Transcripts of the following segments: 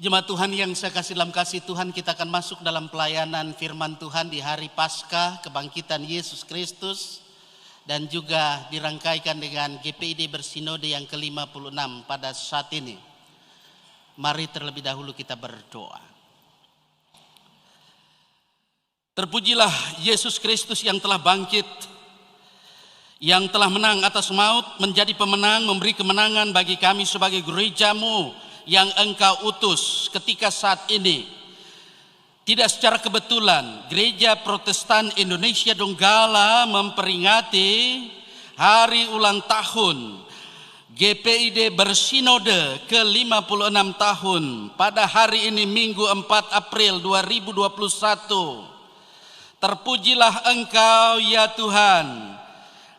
Jemaat Tuhan yang saya kasih dalam kasih Tuhan, kita akan masuk dalam pelayanan firman Tuhan di hari Paskah kebangkitan Yesus Kristus, dan juga dirangkaikan dengan GPID Bersinode yang ke-56 pada saat ini. Mari terlebih dahulu kita berdoa. Terpujilah Yesus Kristus yang telah bangkit, yang telah menang atas maut, menjadi pemenang, memberi kemenangan bagi kami sebagai gereja-Mu yang Engkau utus ketika saat ini. Tidak secara kebetulan Gereja Protestan Indonesia Donggala memperingati hari ulang tahun GPID Bersinode ke-56 tahun pada hari ini, Minggu 4 April 2021. Terpujilah Engkau ya Tuhan,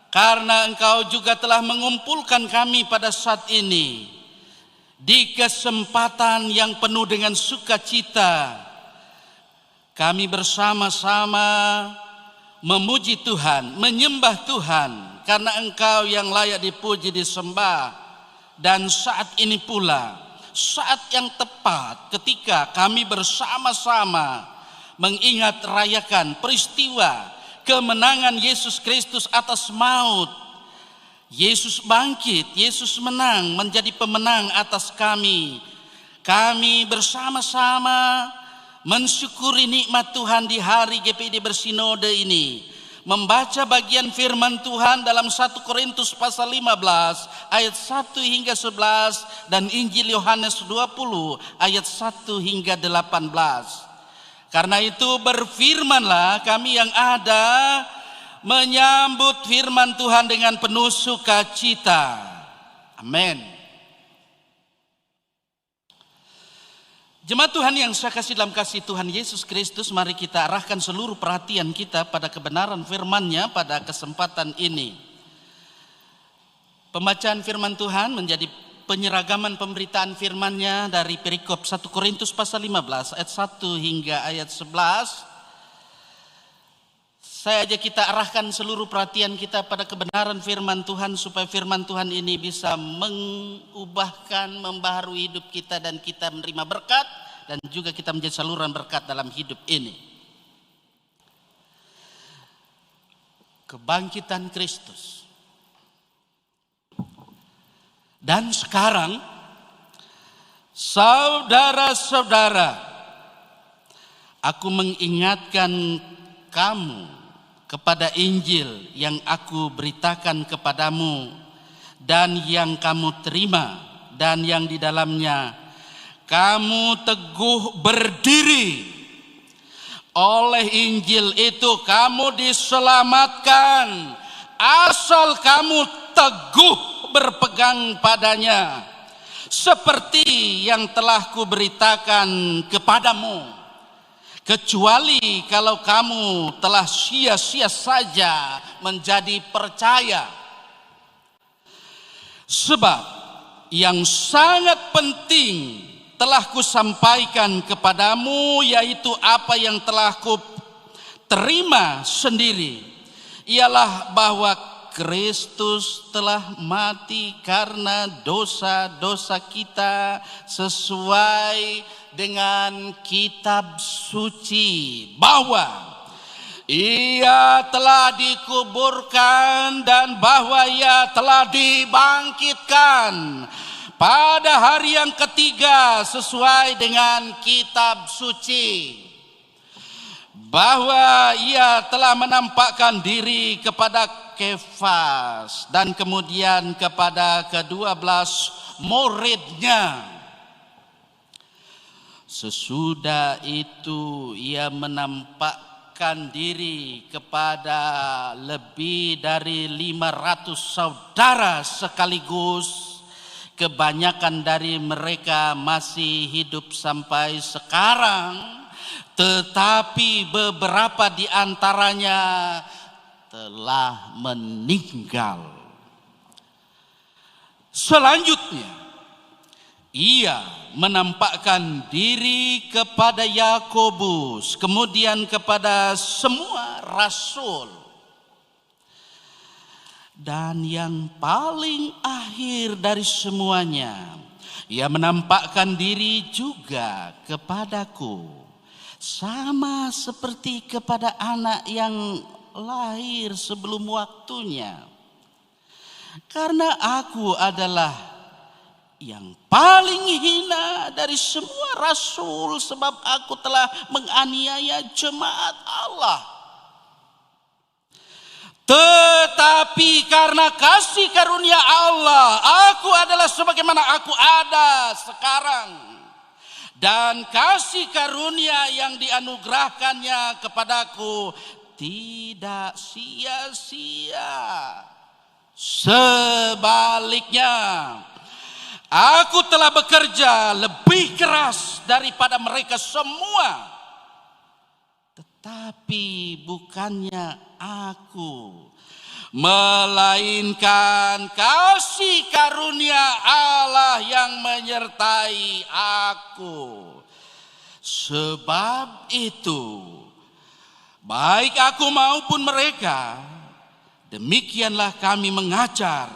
karena Engkau juga telah mengumpulkan kami pada saat ini di kesempatan yang penuh dengan sukacita. Kami bersama-sama memuji Tuhan, menyembah Tuhan, karena Engkau yang layak dipuji, disembah. Dan saat ini pula, saat yang tepat ketika kami bersama-sama mengingat rayakan peristiwa kemenangan Yesus Kristus atas maut. Yesus bangkit, Yesus menang, menjadi pemenang atas kami. Kami bersama-sama mensyukuri nikmat Tuhan di hari GPID Bersinode ini, membaca bagian firman Tuhan dalam 1 Korintus pasal 15 ayat 1 hingga 11 dan Injil Yohanes 20 ayat 1 hingga 18. Karena itu berfirmanlah kami yang ada, menyambut firman Tuhan dengan penuh sukacita. Amin. Jemaat Tuhan yang saya kasih dalam kasih Tuhan Yesus Kristus, mari kita arahkan seluruh perhatian kita pada kebenaran firman-Nya pada kesempatan ini. Pembacaan firman Tuhan menjadi penyeragaman pemberitaan firman-Nya dari perikop 1 Korintus pasal 15 ayat 1 hingga ayat 11. Saya ajak kita arahkan seluruh perhatian kita pada kebenaran firman Tuhan, supaya firman Tuhan ini bisa mengubahkan, membaharui hidup kita, dan kita menerima berkat, dan juga kita menjadi saluran berkat dalam hidup ini. Kebangkitan Kristus. Dan sekarang, saudara-saudara, aku mengingatkan kamu kepada Injil yang aku beritakan kepadamu dan yang kamu terima, dan yang di dalamnya kamu teguh berdiri. Oleh Injil itu kamu diselamatkan, asal kamu teguh berpegang padanya, seperti yang telah kuberitakan kepadamu. Kecuali kalau kamu telah sia-sia saja menjadi percaya. Sebab yang sangat penting telah kusampaikan kepadamu, yaitu apa yang telah ku terima sendiri, ialah bahwa Kristus telah mati karena dosa-dosa kita sesuai dengan kitab suci, bahwa Ia telah dikuburkan dan bahwa Ia telah dibangkitkan pada hari yang ketiga sesuai dengan kitab suci, bahwa Ia telah menampakkan diri kepada Kefas dan kemudian kepada ke-12 murid-Nya. Sesudah itu Ia menampakkan diri kepada lebih dari 500 saudara sekaligus. Kebanyakan dari mereka masih hidup sampai sekarang, tetapi beberapa di antaranya telah meninggal. Selanjutnya, Ia menampakkan diri kepada Yakobus, kemudian kepada semua rasul. Dan yang paling akhir dari semuanya, Ia menampakkan diri juga kepadaku, sama seperti kepada anak yang lahir sebelum waktunya. Karena aku adalah yang paling hina dari semua rasul, sebab aku telah menganiaya jemaat Allah. Tetapi karena kasih karunia Allah, aku adalah sebagaimana aku ada sekarang. Dan kasih karunia yang dianugerahkannya kepadaku tidak sia-sia. Sebaliknya, aku telah bekerja lebih keras daripada mereka semua. Tetapi bukannya aku, melainkan kasih karunia Allah yang menyertai aku. Sebab itu, baik aku maupun mereka, demikianlah kami mengajar,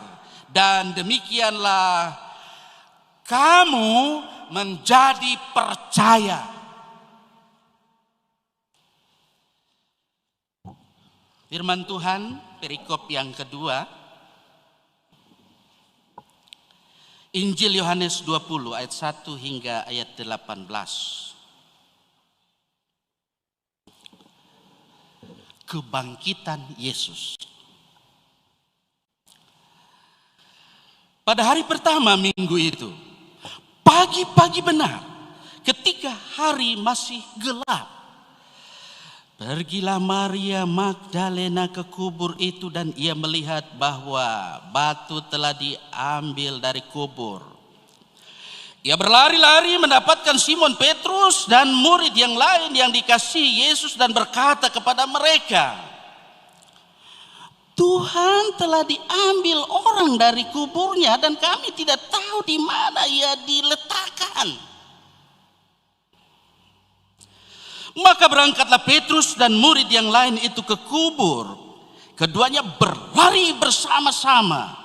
dan demikianlah kamu menjadi percaya. Firman Tuhan, perikop yang kedua, Injil Yohanes 20 ayat 1 hingga ayat 18. Kebangkitan Yesus. Pada hari pertama minggu itu, pagi-pagi benar, ketika hari masih gelap, pergilah Maria Magdalena ke kubur itu dan ia melihat bahwa batu telah diambil dari kubur. Ia berlari-lari mendapatkan Simon Petrus dan murid yang lain yang dikasihi Yesus dan berkata kepada mereka, Tuhan telah diambil orang dari kuburnya dan kami tidak tahu di mana ia diletakkan. Maka berangkatlah Petrus dan murid yang lain itu ke kubur. Keduanya berlari bersama-sama.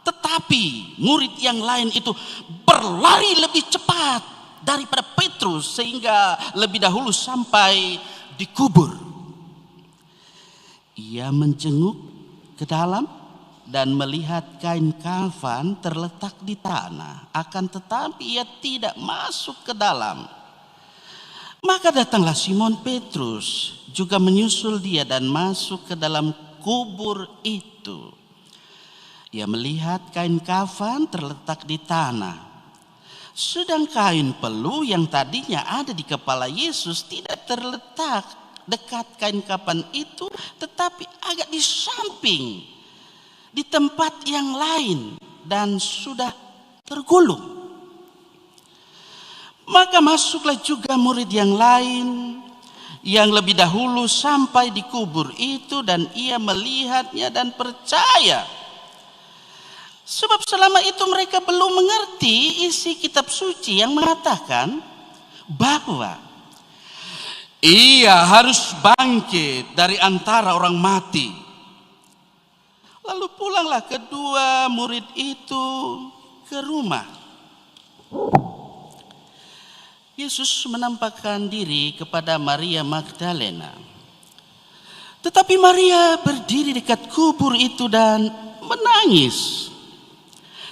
Tetapi murid yang lain itu berlari lebih cepat daripada Petrus sehingga lebih dahulu sampai di kubur. Ia menjenguk ke dalam dan melihat kain kafan terletak di tanah. Akan tetapi ia tidak masuk ke dalam. Maka datanglah Simon Petrus juga menyusul dia dan masuk ke dalam kubur itu. Ia melihat kain kafan terletak di tanah. Sedang kain pelu yang tadinya ada di kepala Yesus tidak terletak dekat kain kafan itu, tetapi agak di samping, di tempat yang lain dan sudah tergulung. Maka masuklah juga murid yang lain yang lebih dahulu sampai di kubur itu dan ia melihatnya dan percaya. Sebab selama itu mereka belum mengerti isi kitab suci yang mengatakan bahwa ia harus bangkit dari antara orang mati. Lalu pulanglah kedua murid itu ke rumah. Yesus menampakkan diri kepada Maria Magdalena. Tetapi Maria berdiri dekat kubur itu dan menangis.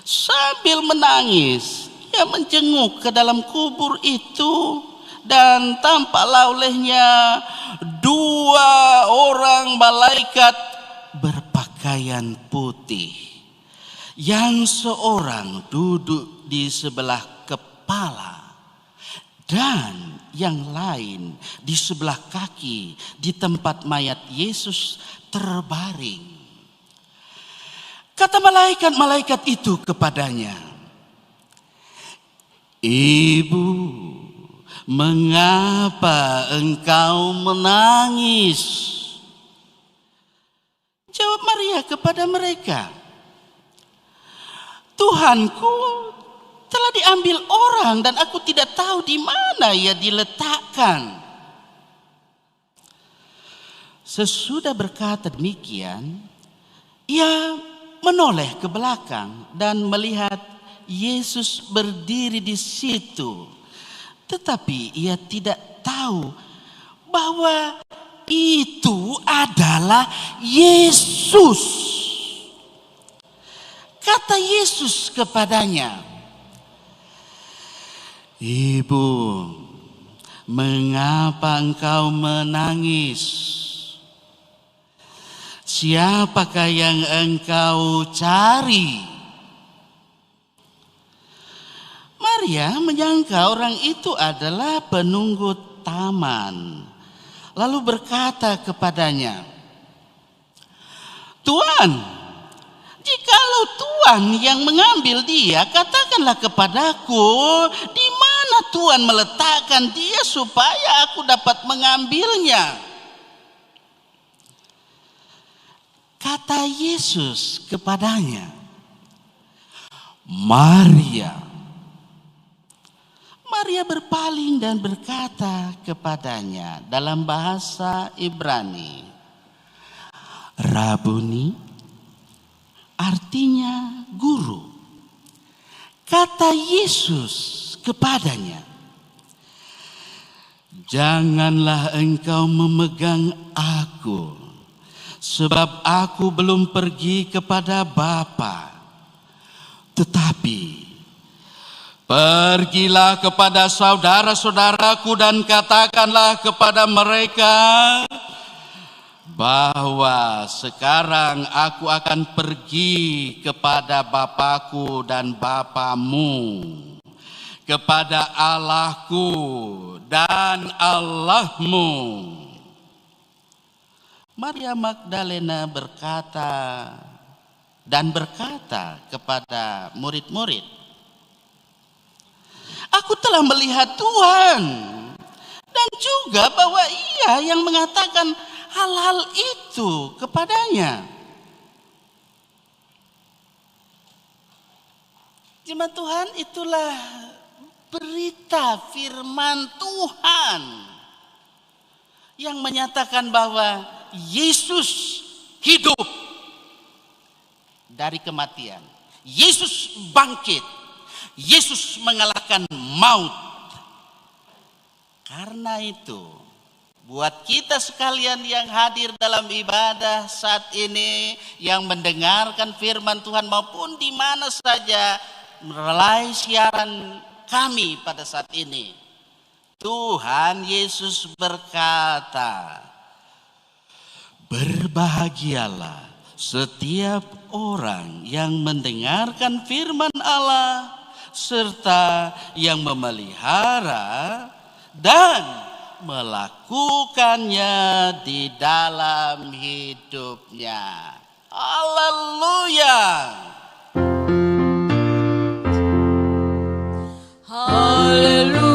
Sambil menangis, ia menjenguk ke dalam kubur itu dan tampaklah olehnya dua orang malaikat berpakaian putih. Yang seorang duduk di sebelah kepala dan yang lain di sebelah kaki di tempat mayat Yesus terbaring. Kata malaikat-malaikat itu kepadanya, Ibu, mengapa engkau menangis? Jawab Maria kepada mereka, Tuhanku telah diambil orang dan aku tidak tahu di mana ia diletakkan. Sesudah berkata demikian, ia menoleh ke belakang dan melihat Yesus berdiri di situ. Tetapi ia tidak tahu bahwa itu adalah Yesus. Kata Yesus kepadanya, "Ibu, mengapa engkau menangis? Siapakah yang engkau cari?" Maria menyangka orang itu adalah penunggu taman. Lalu berkata kepadanya, "Tuan, jikalau Tuhan yang mengambil dia, katakanlah kepadaku di mana Tuhan meletakkan dia supaya aku dapat mengambilnya." Kata Yesus kepadanya, "Maria." Maria berpaling dan berkata kepadanya dalam bahasa Ibrani, "Rabuni," artinya guru. Kata Yesus kepadanya, "Janganlah engkau memegang aku, sebab aku belum pergi kepada Bapa. Tetapi pergilah kepada saudara-saudaraku dan katakanlah kepada mereka bahwa sekarang aku akan pergi kepada Bapakku dan Bapamu, kepada Allahku dan Allahmu." Maria Magdalena berkata kepada murid-murid, "Aku telah melihat Tuhan." Dan juga bahwa ia yang mengatakan hal-hal itu kepadanya. Jemaat Tuhan, itulah berita firman Tuhan yang menyatakan bahwa Yesus hidup dari kematian. Yesus bangkit. Yesus mengalahkan maut. Karena itu, buat kita sekalian yang hadir dalam ibadah saat ini, yang mendengarkan firman Tuhan maupun di mana saja melalui siaran kami pada saat ini, Tuhan Yesus berkata, "Berbahagialah setiap orang yang mendengarkan firman Allah serta yang memelihara dan melakukannya di dalam hidupnya." Haleluya. Haleluya.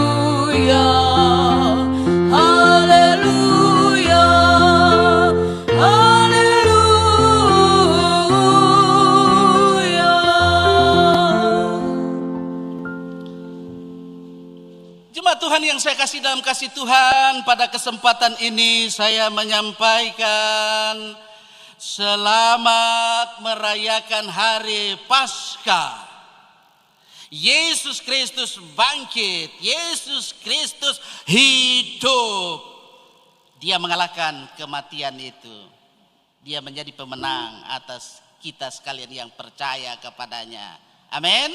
Haleluya. Haleluya. Jemaat Tuhan yang saya kasih dalam kasih Tuhan, pada kesempatan ini saya menyampaikan selamat merayakan hari Paskah. Yesus Kristus bangkit, Yesus Kristus hidup. Dia mengalahkan kematian itu. Dia menjadi pemenang atas kita sekalian yang percaya kepadanya. Amin.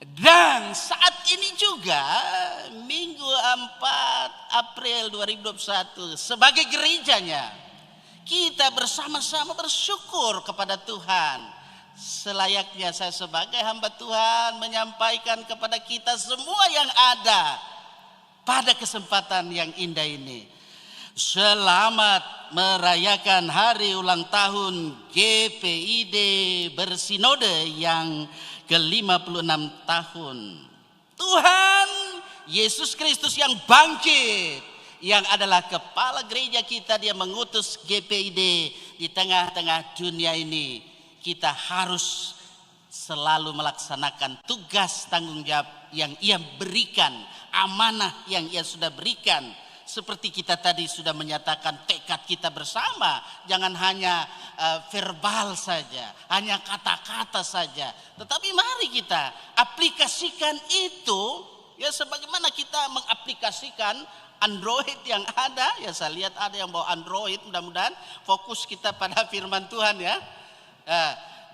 Dan saat ini juga Minggu 4 April 2021 sebagai gerejanya kita bersama-sama bersyukur kepada Tuhan. Selayaknya saya sebagai hamba Tuhan menyampaikan kepada kita semua yang ada pada kesempatan yang indah ini, selamat merayakan hari ulang tahun GPID Bersinode yang ke-56 tahun. Tuhan Yesus Kristus yang bangkit, yang adalah kepala gereja kita, dia mengutus GPID di tengah-tengah dunia ini. Kita harus selalu melaksanakan tugas tanggung jawab yang ia berikan, amanah yang ia sudah berikan Seperti kita tadi sudah menyatakan tekad kita bersama, jangan hanya verbal saja, hanya kata-kata saja, tetapi mari kita aplikasikan itu, ya sebagaimana kita mengaplikasikan Android yang ada. Ya saya lihat ada yang bawa Android, mudah-mudahan fokus kita pada firman Tuhan ya.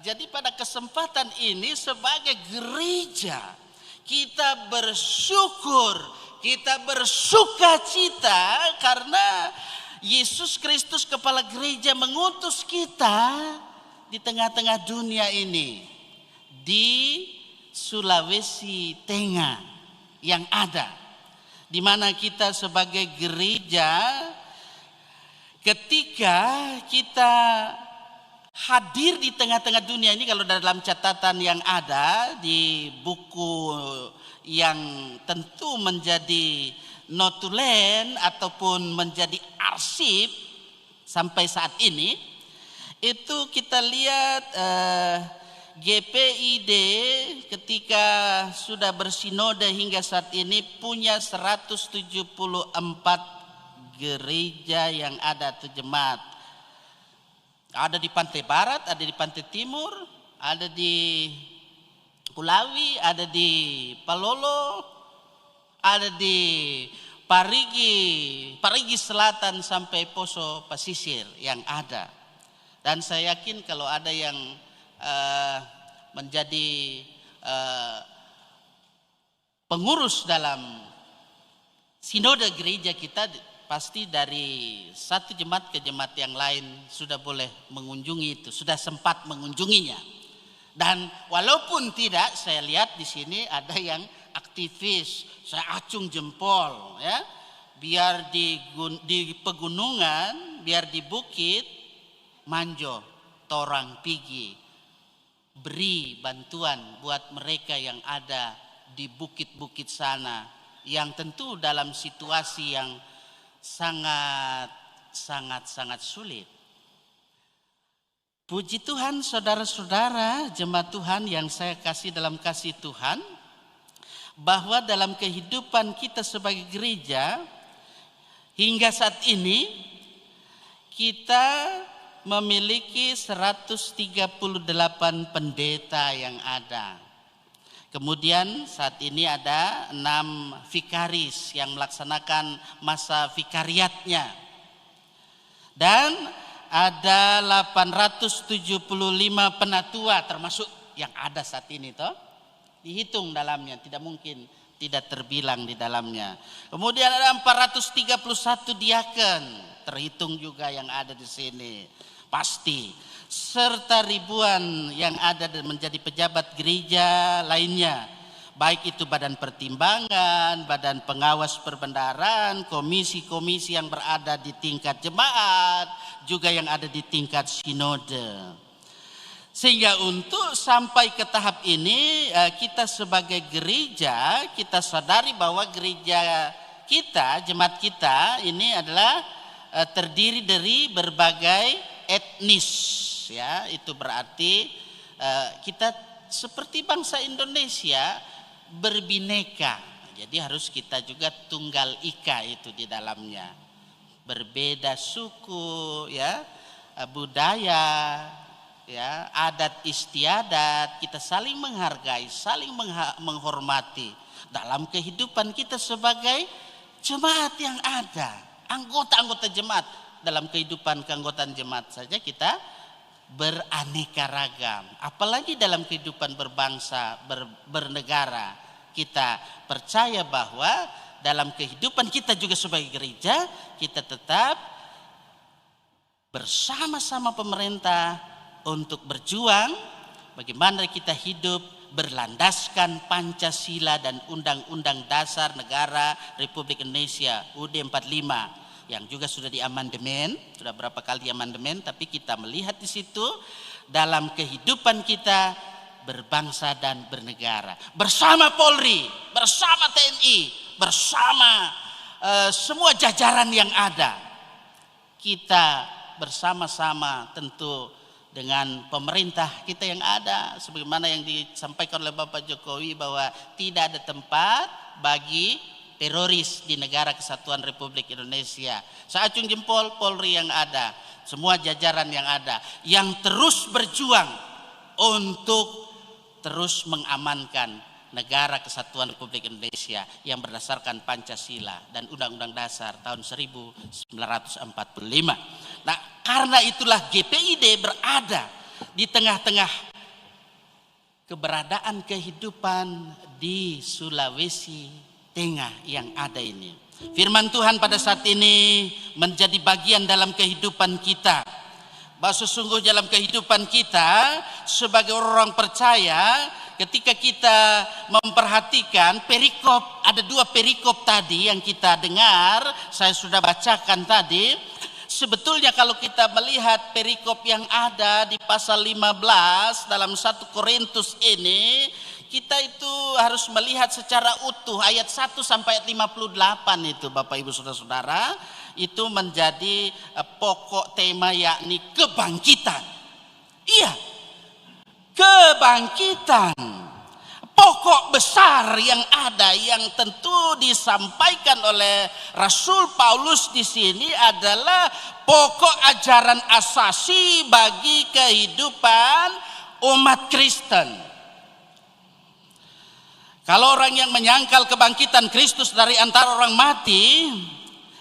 Jadi pada kesempatan ini sebagai gereja kita bersyukur, kita bersukacita karena Yesus Kristus kepala gereja mengutus kita di tengah-tengah dunia ini, di Sulawesi Tengah yang ada, di mana kita sebagai gereja ketika kita hadir di tengah-tengah dunia ini, kalau dalam catatan yang ada di buku yang tentu menjadi notulen ataupun menjadi arsip sampai saat ini, itu kita lihat GPID ketika sudah bersinode hingga saat ini punya 174 gereja yang ada atau jemaat. Ada di pantai barat, ada di pantai timur, ada di Kulawi, ada di Palolo, ada di Parigi Selatan sampai Poso Pasisir yang ada. Dan saya yakin kalau ada yang menjadi pengurus dalam sinode gereja kita, pasti dari satu jemaat ke jemaat yang lain sudah boleh mengunjungi itu, sudah sempat mengunjunginya. Dan walaupun tidak, saya lihat di sini ada yang aktivis, saya acung jempol ya. Biar di pegunungan, biar di bukit, manjo, torang pigi, beri bantuan buat mereka yang ada di bukit-bukit sana, yang tentu dalam situasi yang sangat sulit. Puji Tuhan saudara-saudara jemaat Tuhan yang saya kasih dalam kasih Tuhan, bahwa dalam kehidupan kita sebagai gereja hingga saat ini kita memiliki 138 pendeta yang ada. Kemudian saat ini ada 6 vikaris yang melaksanakan masa vikariatnya. Dan ada 875 penatua termasuk yang ada saat ini toh. Dihitung dalamnya, tidak mungkin tidak terbilang di dalamnya. Kemudian ada 431 diaken, terhitung juga yang ada di sini. Pasti. Serta ribuan yang ada dan menjadi pejabat gereja lainnya, baik itu badan pertimbangan, badan pengawas perbendaharaan, komisi-komisi yang berada di tingkat jemaat, juga yang ada di tingkat sinode. Sehingga untuk sampai ke tahap ini, kita sebagai gereja, kita sadari bahwa gereja kita, jemaat kita ini adalah terdiri dari berbagai etnis. Ya, itu berarti kita seperti bangsa Indonesia berbineka. Jadi harus kita juga tunggal ika itu di dalamnya. Berbeda suku, ya, budaya, ya, adat istiadat, kita saling menghargai, saling menghormati dalam kehidupan kita sebagai jemaat yang ada, anggota-anggota jemaat. Dalam kehidupan keanggotaan jemaat saja kita beraneka ragam, apalagi dalam kehidupan berbangsa, bernegara. Kita percaya bahwa dalam kehidupan kita juga sebagai gereja, kita tetap bersama-sama pemerintah untuk berjuang bagaimana kita hidup berlandaskan Pancasila dan Undang-Undang Dasar Negara Republik Indonesia UUD 45 yang juga sudah diamandemen, sudah berapa kali diamandemen, tapi kita melihat di situ dalam kehidupan kita berbangsa dan bernegara bersama Polri, bersama TNI, bersama semua jajaran yang ada, kita bersama-sama tentu dengan pemerintah kita yang ada, sebagaimana yang disampaikan oleh Bapak Jokowi bahwa tidak ada tempat bagi teroris di negara Kesatuan Republik Indonesia. Saya acung jempol Polri yang ada, semua jajaran yang ada, yang terus berjuang untuk terus mengamankan negara Kesatuan Republik Indonesia yang berdasarkan Pancasila dan Undang-Undang Dasar tahun 1945. Nah, karena itulah GPID berada di tengah-tengah keberadaan kehidupan di Sulawesi Tengah yang ada ini. Firman Tuhan pada saat ini menjadi bagian dalam kehidupan kita. Bahwa sesungguhnya dalam kehidupan kita sebagai orang percaya, ketika kita memperhatikan perikop, ada 2 perikop tadi yang kita dengar, saya sudah bacakan tadi. Sebetulnya kalau kita melihat perikop yang ada di pasal 15 dalam 1 Korintus ini, kita itu harus melihat secara utuh ayat 1 sampai ayat 58 itu Bapak Ibu Saudara-saudara, itu menjadi pokok tema, yakni kebangkitan. Iya, kebangkitan. Pokok besar yang ada yang tentu disampaikan oleh Rasul Paulus di sini adalah pokok ajaran asasi bagi kehidupan umat Kristen. Kalau orang yang menyangkal kebangkitan Kristus dari antara orang mati,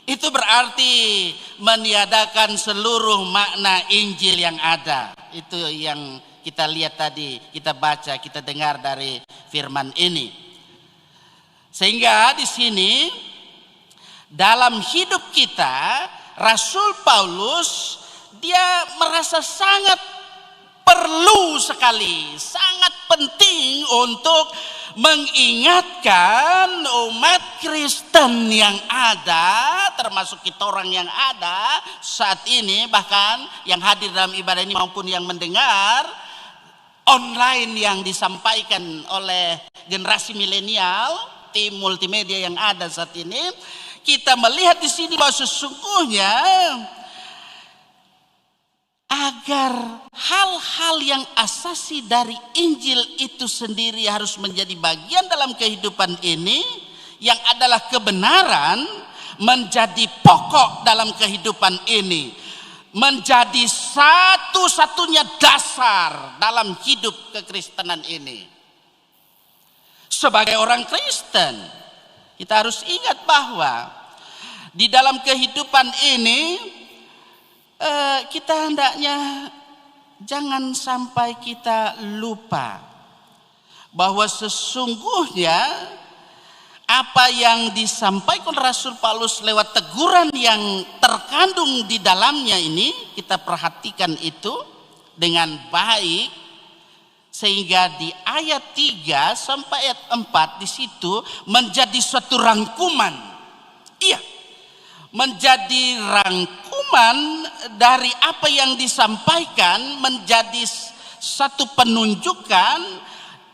itu berarti meniadakan seluruh makna Injil yang ada. Itu yang kita lihat tadi, kita baca, kita dengar dari firman ini. Sehingga di sini dalam hidup kita, Rasul Paulus dia merasa sangat perlu sekali, sangat penting untuk mengingatkan umat Kristen yang ada, termasuk kita orang yang ada saat ini, bahkan yang hadir dalam ibadah ini maupun yang mendengar online yang disampaikan oleh generasi milenial, tim multimedia yang ada saat ini. Kita melihat di sini bahwa sesungguhnya agar hal-hal yang asasi dari Injil itu sendiri harus menjadi bagian dalam kehidupan ini, yang adalah kebenaran menjadi pokok dalam kehidupan ini, menjadi satu-satunya dasar dalam hidup kekristenan ini. Sebagai orang Kristen, kita harus ingat bahwa di dalam kehidupan ini kita hendaknya jangan sampai kita lupa bahwa sesungguhnya apa yang disampaikan Rasul Paulus lewat teguran yang terkandung di dalamnya ini, kita perhatikan itu dengan baik, sehingga di ayat 3 sampai ayat 4 di situ menjadi suatu rangkuman. Iya, menjadi rangkuman dari apa yang disampaikan, menjadi satu penunjukan,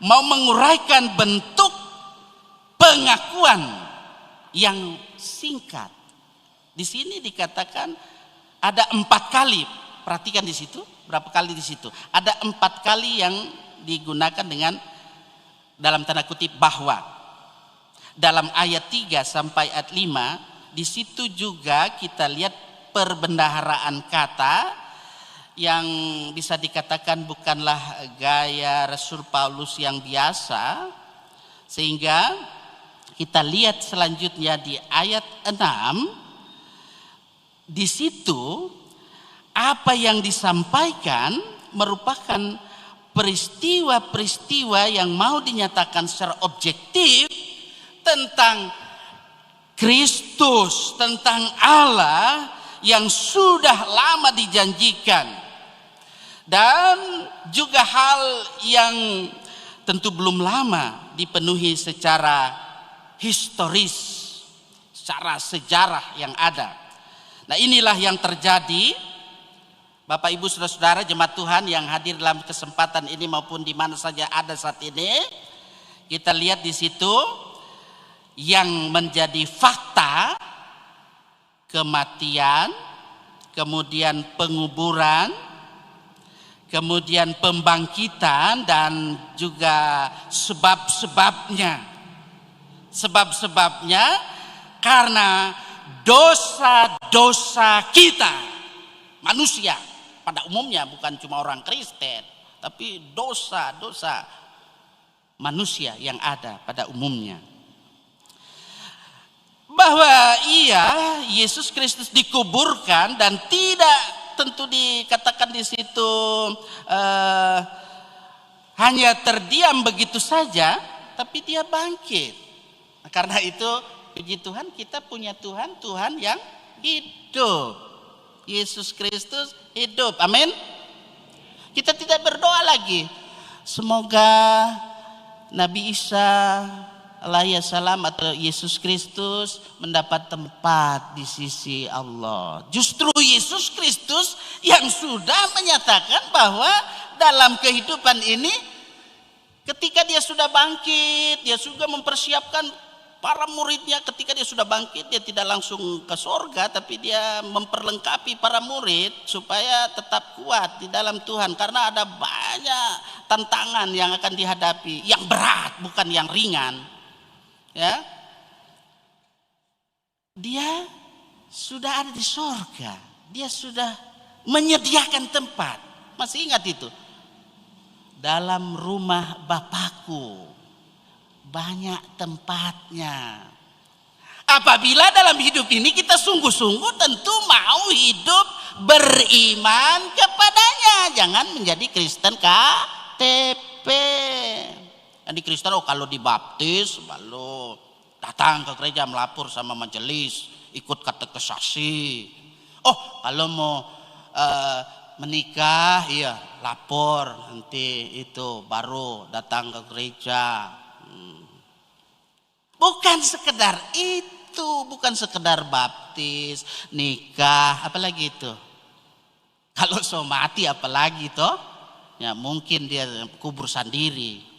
mau menguraikan bentuk pengakuan yang singkat. Di sini dikatakan ada 4 kali. Perhatikan di situ, berapa kali di situ? Ada 4 kali yang digunakan dengan dalam tanda kutip bahwa. Dalam ayat 3 sampai ayat 5 di situ juga kita lihat perbendaharaan kata yang bisa dikatakan bukanlah gaya Rasul Paulus yang biasa, sehingga kita lihat selanjutnya di ayat 6 di situ apa yang disampaikan merupakan peristiwa-peristiwa yang mau dinyatakan secara objektif tentang Kristus, tentang Allah yang sudah lama dijanjikan, dan juga hal yang tentu belum lama dipenuhi secara historis, secara sejarah yang ada. Nah, inilah yang terjadi Bapak Ibu Saudara-saudara jemaat Tuhan yang hadir dalam kesempatan ini maupun di mana saja ada saat ini. Kita lihat di situ yang menjadi fakta: kematian, kemudian penguburan, kemudian pembangkitan, dan juga sebab-sebabnya. Sebab-sebabnya Karena dosa-dosa kita, manusia pada umumnya, bukan cuma orang Kristen, tapi dosa-dosa manusia yang ada pada umumnya. Bahwa Yesus Kristus dikuburkan dan tidak tentu dikatakan di situ hanya terdiam begitu saja, tapi dia bangkit. Karena itu puji Tuhan, kita punya Tuhan yang hidup. Yesus Kristus hidup. Amin. Kita tidak berdoa lagi, semoga Nabi Isa alaihissalam atau Yesus Kristus mendapat tempat di sisi Allah. Justru Yesus Kristus yang sudah menyatakan bahwa dalam kehidupan ini, ketika dia sudah bangkit, dia juga mempersiapkan para muridnya. Ketika dia sudah bangkit, dia tidak langsung ke sorga, tapi dia memperlengkapi para murid supaya tetap kuat di dalam Tuhan. Karena ada banyak tantangan yang akan dihadapi, yang berat bukan yang ringan. Ya, dia sudah ada di sorga, dia sudah menyediakan tempat. Masih ingat itu? Dalam rumah Bapakku banyak tempatnya. Apabila dalam hidup ini kita sungguh-sungguh tentu mau hidup beriman kepadanya. Jangan menjadi Kristen KTP. Di Kristen, kalau dibaptis lalu datang ke gereja melapor sama majelis, ikut katekisasi. Kalau mau menikah, lapor nanti itu baru datang ke gereja. Bukan sekedar itu, bukan sekedar baptis, nikah, apalagi itu. Kalau so mati apalagi toh? Ya mungkin dia kubur sendiri.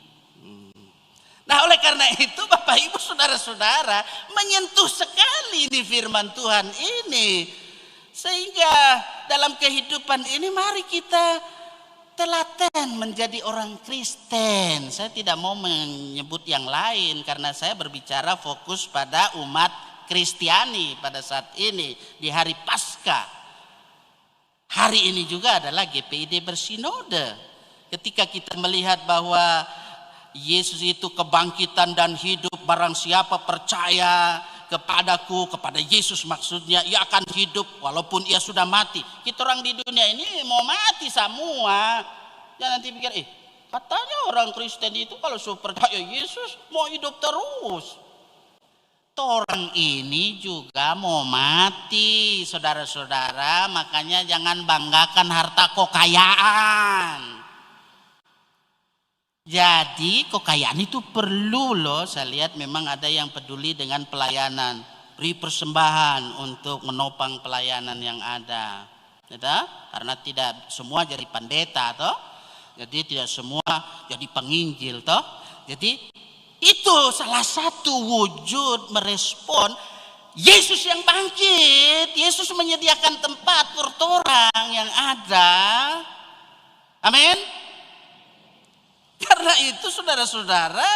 Nah, oleh karena itu Bapak Ibu Saudara-saudara, menyentuh sekali ini firman Tuhan ini. Sehingga dalam kehidupan ini mari kita telaten menjadi orang Kristen. Saya tidak mau menyebut yang lain karena saya berbicara fokus pada umat Kristiani pada saat ini di hari Paskah. Hari ini juga adalah GPID bersinode. Ketika kita melihat bahwa Yesus itu kebangkitan dan hidup, barang siapa percaya kepadaku, kepada Yesus maksudnya, ia akan hidup walaupun ia sudah mati. Kita orang di dunia ini mau mati semua. Jangan nanti pikir, katanya orang Kristen itu kalau sudah percaya Yesus mau hidup terus. Orang ini juga mau mati, saudara-saudara. Makanya jangan banggakan harta kekayaan. Jadi kekayaan itu perlu loh. Saya lihat memang ada yang peduli dengan pelayanan, beri persembahan untuk menopang pelayanan yang ada, karena tidak semua jadi pendeta toh, jadi tidak semua jadi penginjil toh. Jadi itu salah satu wujud merespon Yesus yang bangkit. Yesus menyediakan tempat untuk orang yang ada. Amin. Karena itu saudara-saudara,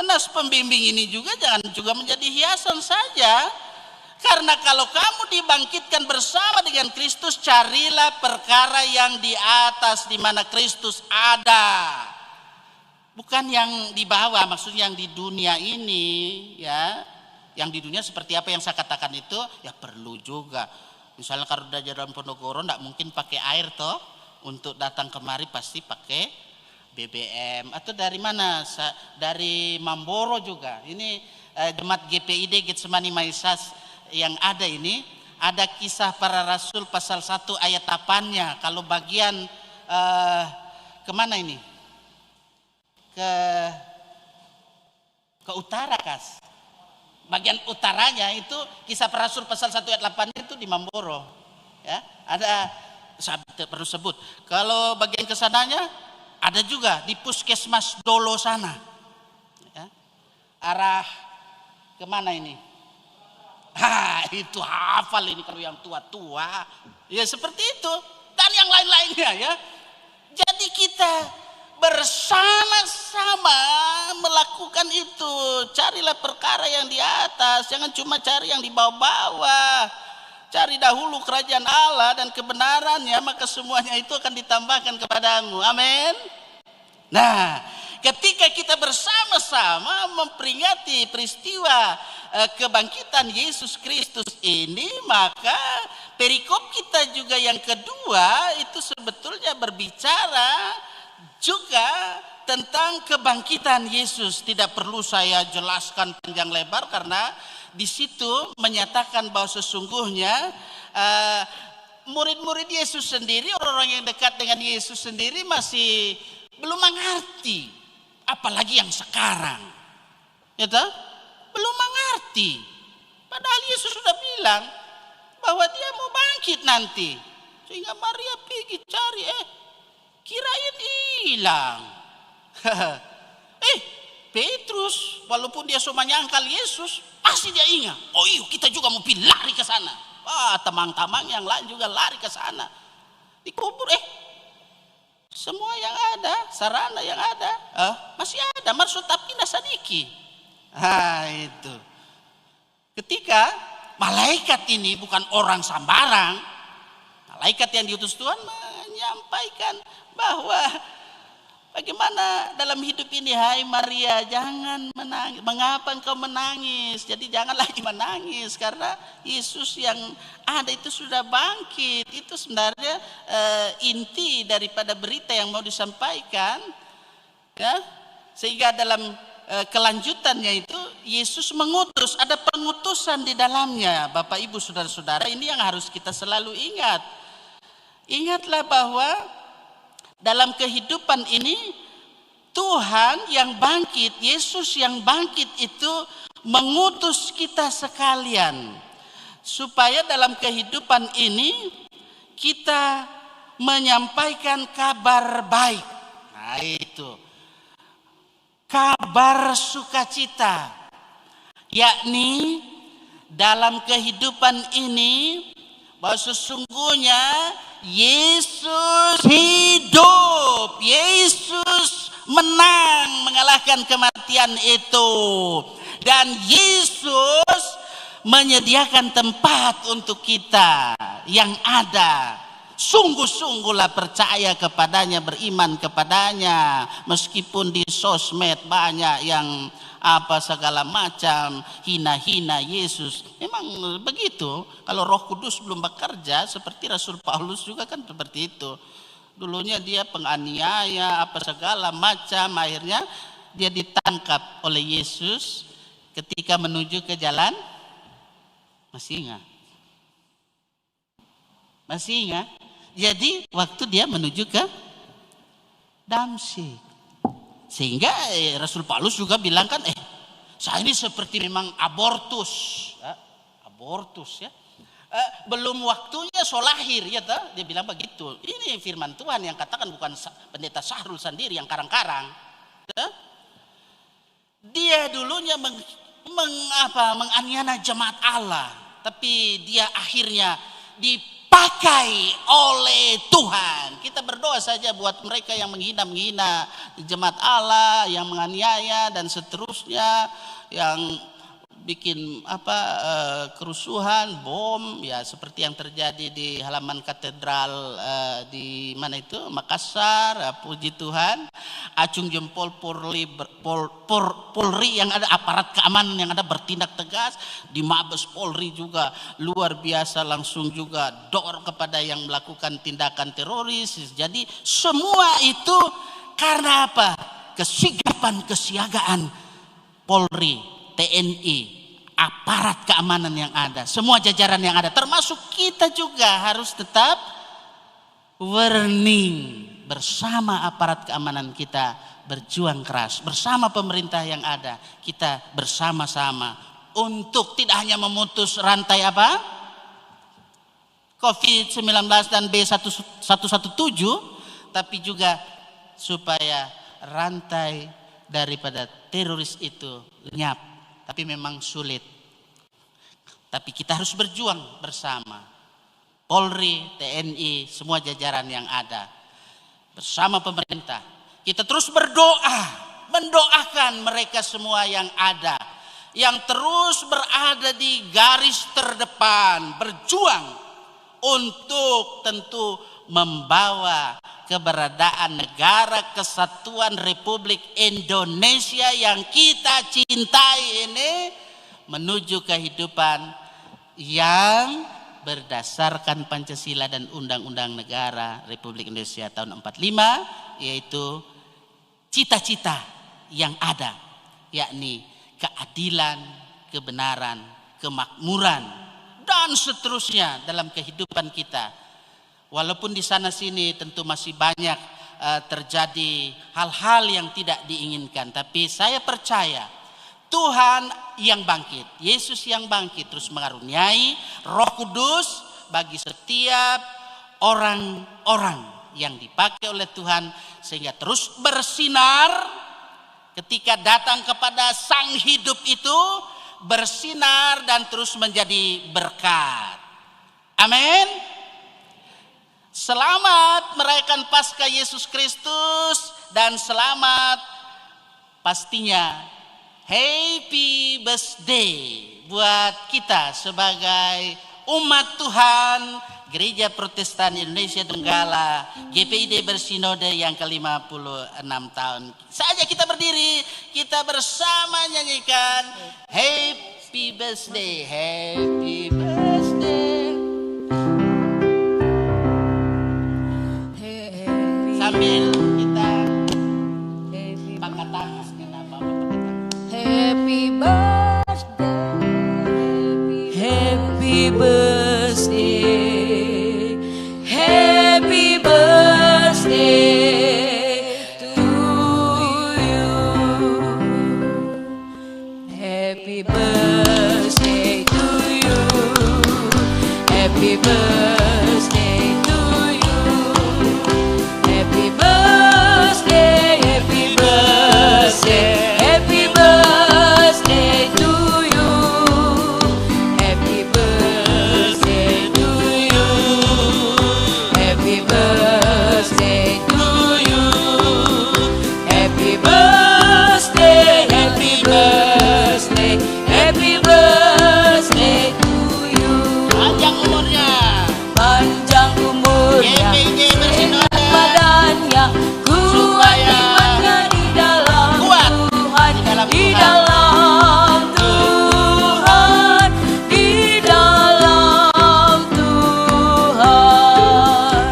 nas pembimbing ini juga jangan juga menjadi hiasan saja. Karena kalau kamu dibangkitkan bersama dengan Kristus, carilah perkara yang di atas di mana Kristus ada. Bukan yang di bawah, maksudnya yang di dunia ini, ya. Yang di dunia seperti apa yang saya katakan itu, ya perlu juga. Misalnya kalau udah jalan Ponorogo enggak mungkin pakai air toh, untuk datang kemari pasti pakai BBM. Atau dari mana? Dari Mamboro juga. Ini jemaat GPID Getsemani Maisas yang ada ini, ada kisah para rasul pasal 1 ayat 8-nya. Kalau bagian kemana ini? Ke utara, Kas. Bagian utaranya itu kisah para rasul pasal 1 ayat 8 itu di Mamboro. Ya, ada, saya perlu sebut. Kalau bagian kesananya ada juga di Puskesmas Dolo sana, ya. Arah kemana ini? Itu hafal ini kalau yang tua-tua. Ya seperti itu dan yang lain-lainnya ya. Jadi kita bersama-sama melakukan itu. Carilah perkara yang di atas, jangan cuma cari yang di bawah-bawah. Cari dahulu kerajaan Allah dan kebenarannya, maka semuanya itu akan ditambahkan kepadamu. Amin. Nah, ketika kita bersama-sama memperingati peristiwa kebangkitan Yesus Kristus ini, maka perikop kita juga yang kedua itu sebetulnya berbicara juga tentang kebangkitan Yesus. Tidak perlu saya jelaskan panjang lebar karena di situ menyatakan bahwa sesungguhnya murid-murid Yesus sendiri, orang-orang yang dekat dengan Yesus sendiri masih belum mengerti, apalagi yang sekarang, ya toh? Belum mengerti. Padahal Yesus sudah bilang bahwa dia mau bangkit nanti, sehingga Maria pergi cari, kirain hilang. Petrus, walaupun dia cuma nyangkal Yesus, pasti dia ingat. Oh iya, kita juga mau pergi lari ke sana. Tamang-tamang yang lain juga lari ke sana. Dikubur, semua yang ada, sarana yang ada, masih ada. Maksud tapi nasadiki. Itu. Ketika malaikat ini bukan orang sembarang, malaikat yang diutus Tuhan menyampaikan bahwa bagaimana dalam hidup ini, hai Maria, jangan menangis. Mengapa engkau menangis? Jadi jangan lagi menangis karena Yesus yang ada itu sudah bangkit. Itu sebenarnya inti daripada berita yang mau disampaikan, ya. Sehingga dalam kelanjutannya itu Yesus mengutus, ada pengutusan di dalamnya. Bapak Ibu saudara-saudara, ini yang harus kita selalu ingat. Ingatlah bahwa dalam kehidupan ini Tuhan yang bangkit, Yesus yang bangkit itu mengutus kita sekalian supaya dalam kehidupan ini kita menyampaikan kabar baik. Nah itu kabar sukacita, yakni dalam kehidupan ini bahwa sesungguhnya Yesus hidup, Yesus menang mengalahkan kematian itu, dan Yesus menyediakan tempat untuk kita yang ada. Sungguh-sungguhlah percaya kepadanya, beriman kepadanya, meskipun di sosmed banyak yang segala macam hina-hina Yesus. Memang begitu. Kalau Roh Kudus belum bekerja, seperti Rasul Paulus juga kan seperti itu. Dulunya dia penganiaya segala macam, akhirnya dia ditangkap oleh Yesus ketika menuju ke jalan. Masih ingat? Masih ingat? Jadi waktu dia menuju ke Damsyik, sehingga Rasul Paulus juga bilang kan, saya ini seperti memang abortus ya. Belum waktunya solahir, ya toh? Dia bilang begitu. Ini firman Tuhan yang katakan, bukan pendeta Syahrul sendiri yang karang-karang. Ya? Dia dulunya menganiaya jemaat Allah, tapi dia akhirnya dipakai oleh Tuhan. Kita berdoa saja buat mereka yang menghina jemaat Allah, yang menganiaya dan seterusnya, yang bikin kerusuhan, bom, ya seperti yang terjadi di halaman katedral di mana itu, Makassar. Puji Tuhan, acung jempol Polri yang ada, aparat keamanan yang ada bertindak tegas. Di Mabes Polri juga luar biasa, langsung juga dor kepada yang melakukan tindakan teroris. Jadi semua itu karena apa? Kesigapan, kesiagaan Polri, TNI, aparat keamanan yang ada, semua jajaran yang ada, termasuk kita juga harus tetap warning bersama aparat keamanan kita, berjuang keras bersama pemerintah yang ada. Kita bersama-sama untuk tidak hanya memutus rantai COVID-19 dan B117, tapi juga supaya rantai daripada teroris itu lenyap. Tapi memang sulit. Tapi kita harus berjuang bersama. Polri, TNI, semua jajaran yang ada. Bersama pemerintah. Kita terus berdoa, mendoakan mereka semua yang ada, yang terus berada di garis terdepan, berjuang untuk tentu membawa keberadaan negara kesatuan Republik Indonesia yang kita cintai ini menuju kehidupan yang berdasarkan Pancasila dan Undang-Undang Negara Republik Indonesia tahun 45, yaitu cita-cita yang ada, yakni keadilan, kebenaran, kemakmuran, dan seterusnya dalam kehidupan kita. Walaupun di sana sini tentu masih banyak terjadi hal-hal yang tidak diinginkan, tapi saya percaya Tuhan yang bangkit, Yesus yang bangkit terus mengaruniai Roh Kudus bagi setiap orang-orang yang dipakai oleh Tuhan sehingga terus bersinar ketika datang kepada Sang Hidup itu, bersinar dan terus menjadi berkat. Amin. Selamat merayakan Paskah Yesus Kristus dan selamat pastinya Happy Birthday buat kita sebagai umat Tuhan Gereja Protestan Indonesia Donggala GPID Bersinode yang ke-56 tahun. Saja kita berdiri, kita bersama nyanyikan Happy Birthday, Happy Birthday. Sambil kita angkat tangan, kenapa Happy birthday, happy birthday, happy birthday to you. Happy birthday to you. Happy birthday to you. Happy birthday, happy birthday, happy birthday to you. Happy birthday to you. Happy birthday to you. Happy birthday, happy birthday, happy birthday to you. panjang umurnya, Panjang umurnya, GPID Bersinode badannya, kuat supaya imannya di dalam kuat Tuhan, di dalam di Tuhan. dalam Tuhan, di dalam Tuhan.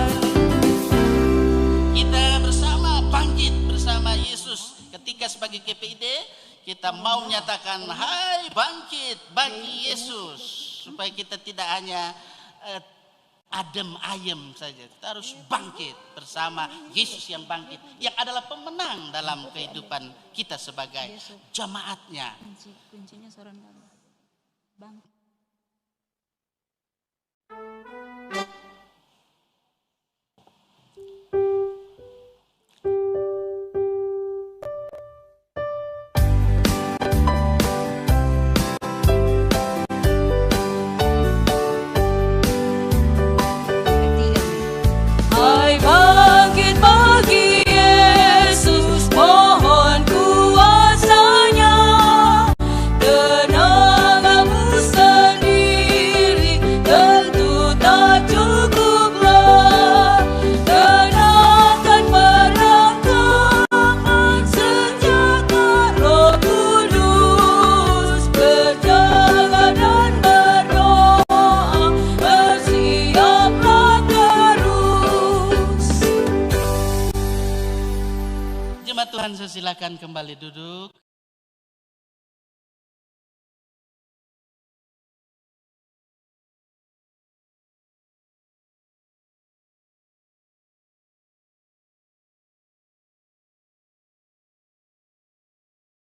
Kita bersama bangkit bersama Yesus. Ketika sebagai GPID kita mau menyatakan hai bangkit bagi Yesus, supaya kita tidak hanya adem ayem saja, kita harus bangkit bersama Yesus yang bangkit, yang adalah pemenang dalam kehidupan kita sebagai jemaatnya. Kuncinya seorang bang. Hai bangkit bagi Yesus, mohon kuasanya. Tenagamu sendiri tentu tak cukuplah. Tenangkan perangkapan senjata Roh Kudus. Berjaga dan berdoa, bersiaplah terus. Jemaat Tuhan, saya silakan kembali duduk.